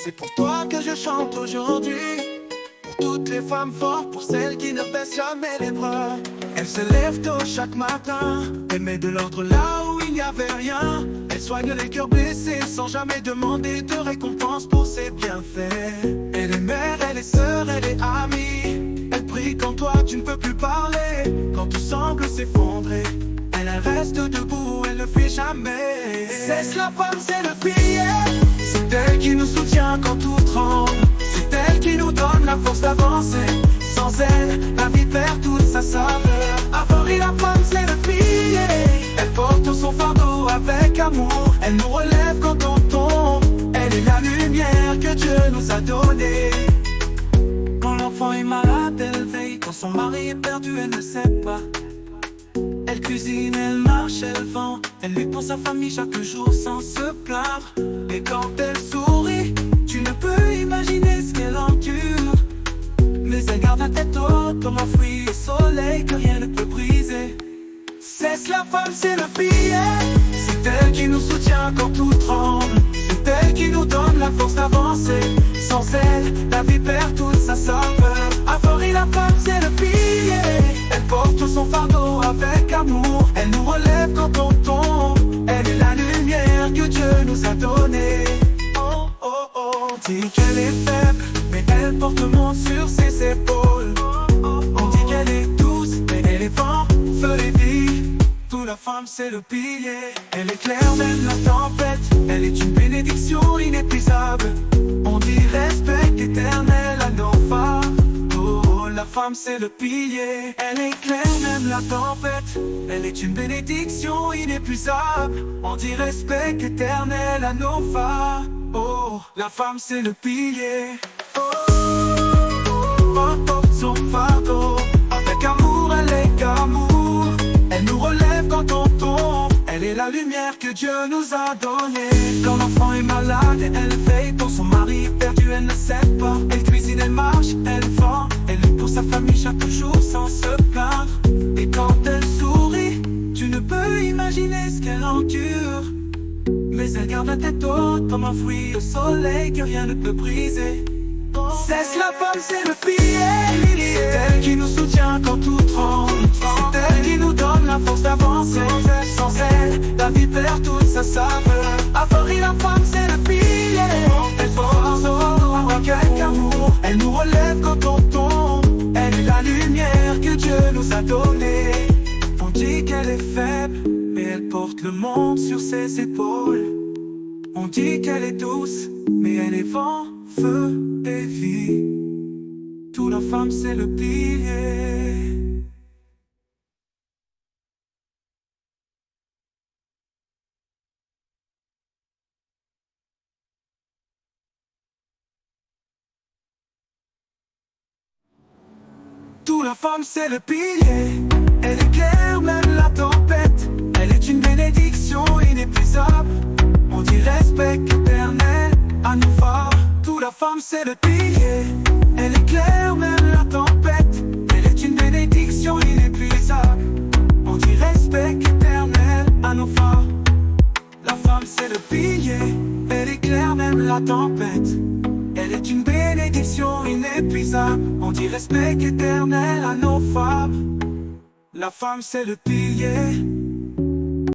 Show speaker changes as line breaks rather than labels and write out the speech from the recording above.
C'est pour toi que je chante aujourd'hui. Pour toutes les femmes fortes, pour celles qui ne baissent jamais les bras. Elles se lèvent tôt chaque matin, elle met de l'ordre là où il n'y avait rien. Elle soigne les cœurs blessés sans jamais demander de récompense pour ses bienfaits. Elle est mère, elle est sœur, elle est amie. Elle prie quand toi tu ne peux plus parler, quand tout semble s'effondrer. Elle reste debout, elle ne fait jamais. C'est la femme, c'est le pilier. C'est elle qui nous soutient quand tout tremble. C'est elle qui nous donne la force d'avancer. Sans elle, la vie perd toute sa saveur. Avery, la femme, c'est le pilier. Elle porte son fardeau avec amour. Elle nous relève quand on tombe. Elle est la lumière que Dieu nous a donnée. Quand l'enfant est malade, elle veille. Quand son mari est perdu, elle ne sait pas. Elle cuisine, elle marche, elle vend. Elle lutte pour sa famille chaque jour sans se plaindre. Et quand elle sourit, tu ne peux imaginer ce qu'elle endure. Mais elle garde la tête haute comme un fruit au soleil que rien ne peut briser. C'est la femme, c'est le pilier. C'est elle qui nous soutient quand tout tremble. C'est elle qui nous donne la force d'avancer. Sans elle, la vie perd toute sa saveur. Avery, la femme, c'est le pilier. Elle porte son fardeau avec amour. Elle nous relève quand on tombe. Elle est la lumière que Dieu nous a donnée. Oh, oh, oh. On dit qu'elle est faible, mais elle porte le monde sur ses épaules. On dit qu'elle est douce, mais elle est vent, feu et vie. Toute la femme, c'est le pilier. Elle éclaire même la tempête. Elle est une bénédiction inépuisable. On dit respect éternel à nos phares. La femme, c'est le pilier. Elle éclaire même la tempête. Elle est une bénédiction inépuisable. On dit respect éternel à nos phares. Oh, la femme, c'est le pilier. Oh, elle porte son fardeau avec amour, elle est qu'amour. Elle nous relève quand on tombe. Elle est la lumière que Dieu nous a donnée. Quand l'enfant est malade, elle veille pour son mari perdu, elle ne sait pas. Elle cuisine, elle marche, elle vend. Elle lutte pour sa famille chaque jour sans se plaindre. Et quand elle sourit, tu ne peux imaginer ce qu'elle endure. Mais elle garde la tête haute comme un fruit au soleil que rien ne peut briser. C'est la femme, c'est le pilier. C'est elle qui nous soutient quand tout tremble. C'est elle qui nous donne la force d'avancer. Sans elle, la vie perd toute sa saveur. Avery, la femme, c'est le pilier. Elle porte son fardeau avec amour. Elle nous relève quand on tombe. Elle est la lumière que Dieu nous a donnée. On dit qu'elle est faible, mais elle porte le monde sur ses épaules. On dit qu'elle est douce, mais elle est vent, feu et vie. Toute la femme, c'est le pilier. Toute la femme, c'est le pilier. Elle éclaire même la tempête. Elle est une bénédiction inépuisable. On dit respect éternel à nos phares. Toute la femme, c'est le pilier. Elle éclaire même la tempête. Elle est une bénédiction inépuisable. On dit respect éternel à nos phares. La femme, c'est le pilier. Elle éclaire même la tempête. Elle est une bénédiction inépuisable. On dit respect éternel à nos femmes. La femme, c'est le pilier.